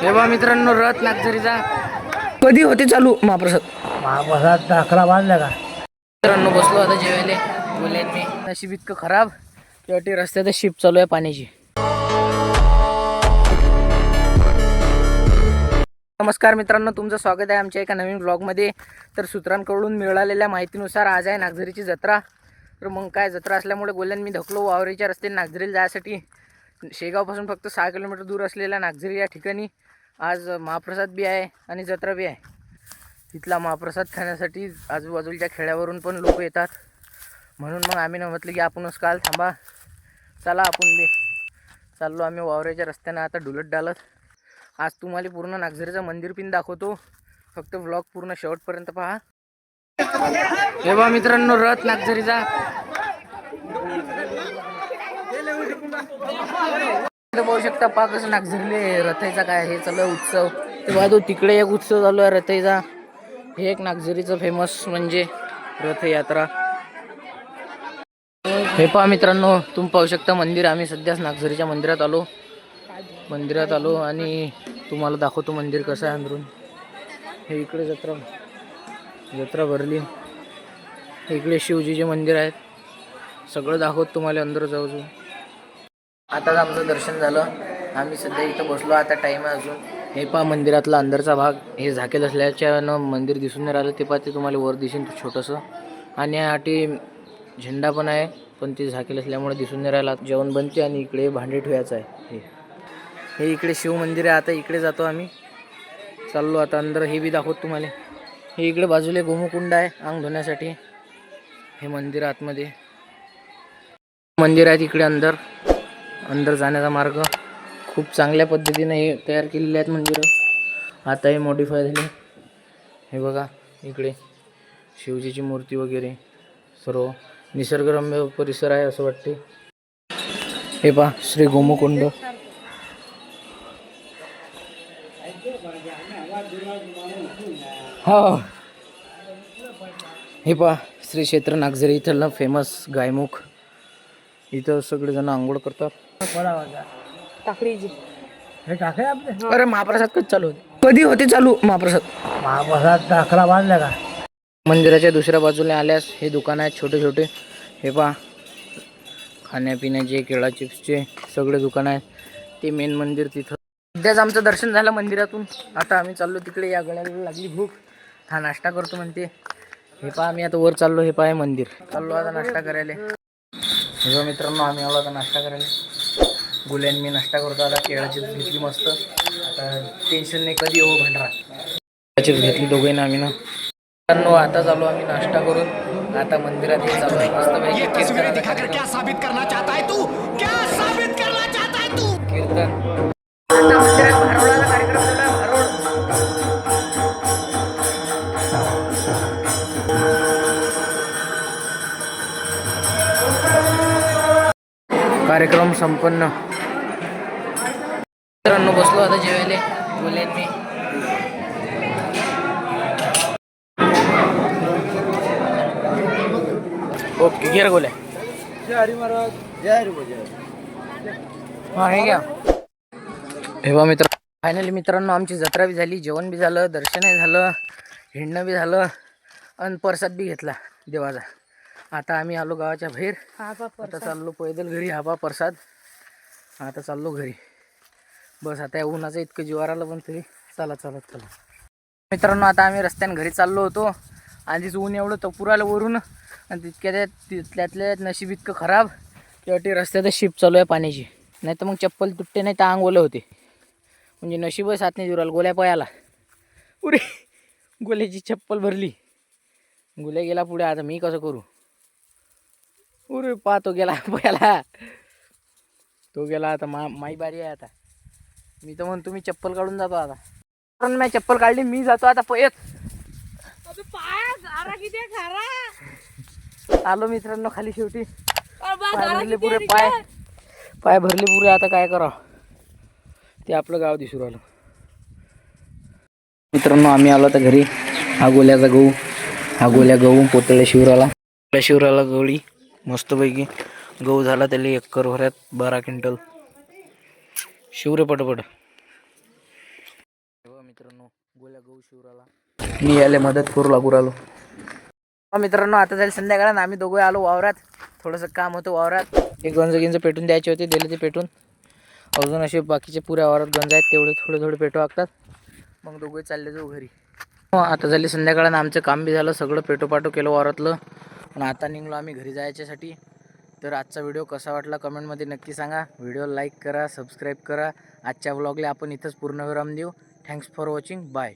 तेव्हा मित्रांनो रथ नागझरीचा कधी होते चालू महाप्रसाद 11 वाजल्या का मित्रांनो बसलो आता जेवायले बोलेन मी नशीब इतकं खराब तेवढी रस्त्यात शिप चालू आहे पाण्याची. नमस्कार मित्रांनो, तुमचं स्वागत आहे आमच्या एका नवीन ब्लॉगमध्ये. तर सूत्रांकडून मिळालेल्या माहितीनुसार आज आहे नागझरीची जत्रा. तर मग काय जत्रा असल्यामुळे बोलल्यान मी धकलो वावरीच्या रस्त्याने नागझरीला जायसाठी. शेगावपासून फक्त 6 किलोमीटर दूर असलेल्या नागझरी या ठिकाणी आज महाप्रसाद बी आहे आणि जत्रा बी आहे. तिथला महाप्रसाद खाण्यासाठी आजूबाजूच्या खेड्यावरून पण लोक येतात. म्हणून मग आम्ही म्हटलं की आपणच काल थांबा, चला आपण बी चाललो आम्ही वावराच्या रस्त्यानं आता डुलत डालत. आज तुम्हाला पूर्ण नागझरीचं मंदिर पिन दाखवतो, फक्त व्लॉग पूर्ण शेवटपर्यंत पहा. तेव्हा मित्रांनो रथ नागझरीचा पाहू शकता. पहा कसं नागझरीले रथाचा काय हे चालू आहे उत्सव. तेव्हा तो तिकडे एक उत्सव चालू आहे रथाचा. हे एक नागझरीचं फेमस म्हणजे रथयात्रा. हे पहा मित्रांनो, तुम्ही पाहू शकता मंदिर. आम्ही सध्याच नागझरीच्या मंदिरात आलो आणि तुम्हाला दाखवतो मंदिर कसं आहे अंदरून. हे इकडे जत्रा भरली. इकडे शिवजीचे मंदिर आहेत. सगळं दाखवतो तुम्हाला अंदर जाऊ. आताच आमचं दर्शन झालं. आम्ही सध्या इथं बसलो. आता टाईम आहे अजून. हे पहा मंदिरातला अंदरचा भाग. हे झाकेल असल्याच्यानं मंदिर दिसून नाही राहिलं. ते पहा ते तुम्हाला वर दिसेल छोटंसं. आणि यासाठी झेंडा पण आहे, पण ते झाकेल असल्यामुळे दिसून नाही राहिला. जेवण बनते आणि इकडे भांडे ठेवायचं आहे. हे इकडे शिव मंदिर आहे. आता इकडे जातो आम्ही. चाललो आता अंदर. हे बी दाखवतो तुम्हाला. हे इकडे बाजूला गोमुकुंड आहे अंग धुण्यासाठी. हे मंदिर आतमध्ये मंदिर आहे. तिकडे अंदर जाण्याचा मार्ग खूप चांगल्या पद्धतीने हे तयार केलेले आहेत मंदिरं. आता हे मॉडिफाय झाले. हे बघा इकडे शिवजीची मूर्ती वगैरे सर्व निसर्गरम्य परिसर आहे असं वाटते. हे पहा श्री गोमुकुंड. हा हे पहा श्री क्षेत्र नागझरी. इथलं फेमस गायमुख. इथं सगळेजण आंघोळ करतात. अरे महाप्रसाद कधी होते चालू महाप्रसाद 11 वाजल्या का. मंदिराच्या दुसऱ्या बाजूला आल्यास हे दुकान आहेत छोटे छोटे. हे पहा खाण्यापिण्याचे केळा चिप्सचे सगळे दुकान आहेत. ते मेन मंदिर तिथं. सध्याच आमचं दर्शन झालं मंदिरातून. आता आम्ही चाललो तिकडे. या गळ्याला लागली भूक. हा नाश्ता करतो म्हणते. हे पहा आम्ही आता वर चाललो. हे पहा मंदिर. चाललो आता नाश्ता करायला. हे मित्रांनो आम्ही आलो आता नाश्ता करायला. गुल्यान मी नाश्ता करतो आता. केळा चिप्स घेतली मस्त. आता टेन्शन नाही कधी हो भंडारा. केळा चिप्स घेतली दोघेना आम्ही ना. मित्रांनो आता चालू आम्ही नाश्ता करून. आता मंदिरात हे चालू आहे मस्त पैकी कीर्तनाचा कार्यक्रम. कीर्तन आता मंदिरात भारोळाचा कार्यक्रम झाला. कार्यक्रम संपन्न. मित्रांनो बसलो आता जेवायले बोलेन मी. ओके घे रे गोल्या. जय हरी महाराज. जय हरी महाराज. हा हे घ्या. हे बा मित्र फायनली मित्रांनो आमची जत्रा बी झाली. जेवण बी झालं, दर्शनही झालं, हिंडणं बी झालं आणि प्रसाद बी घेतला देवाचा. आता आम्ही आलो गावाच्या बाहेर. आता चाललो पैदल घरी. हा प्रसाद. आता चाललो घरी. बस आता या उन्हाचं इतकं जीवार आलं पण तरी चला मित्रांनो आता आम्ही रस्त्याने घरी चाललो होतो. आधीच ऊन एवढं तपूर आलं वरून आणि तिथल्यातल्या नशीब इतकं खराब तेवढी रस्त्यात शिप चालू आहे पाण्याची. नाही तर मग चप्पल तुटते, नाही तर अंग ओले होते. म्हणजे नशीबच साथ नाही जुराल. गोल्या पयाला पुरे गोल्याची चप्पल भरली. गोल्या गेला पुढे. आता मी कसं करू. उरे पा तो गेला पयाला. तो गेला. आता माई बारी आहे. आता मी तर म्हणतो मी चप्पल काढून जातो आता. पण मी चप्पल काढली. मी जातो आता पयत. आलो मित्रांनो खाली शेवटी. पाय भरले पुरे. पाय भरले पुरे. आता काय करावं. ते आपलं गाव दिसू राहिलं. मित्रांनो आम्ही आलो आता घरी. हा गोल्याचा गहू पोतळ्या शिवराला गवळी मस्तपैकी गहू झाला. त्याला 1 भरात 12 क्विंटल. शिवरे पटपट. मित्रांनो गोल्या गहू शिवराला मी याले मदत करू लागू राहिलो. मित्रांनो आता झाली संध्याकाळ आणि आम्ही दोघे आलो वावरात. थोडंसं काम होतं वावरात. एक गंज पेटून द्यायचे होते, दिले ते पेटून. अजून असे बाकीचे पुऱ्या वावरात गंज आहेत, तेवढे थोडे पेटू लागतात. मग दोघे चालले जाऊ घरी. आता झाली संध्याकाळ आणि आमचं काम बी झालं, सगळं पेटोपाटो केलं वावरातलं. आणि आता निघलो आम्ही घरी जायच्यासाठी. तर आजचा व्हिडिओ कसा वाटला कमेंटमध्ये नक्की सांगा. व्हिडिओ लाईक करा, सबस्क्राईब करा. आजच्या व्लॉगला आपण इथंच पूर्णविराम देऊ. Thanks for watching. बाय.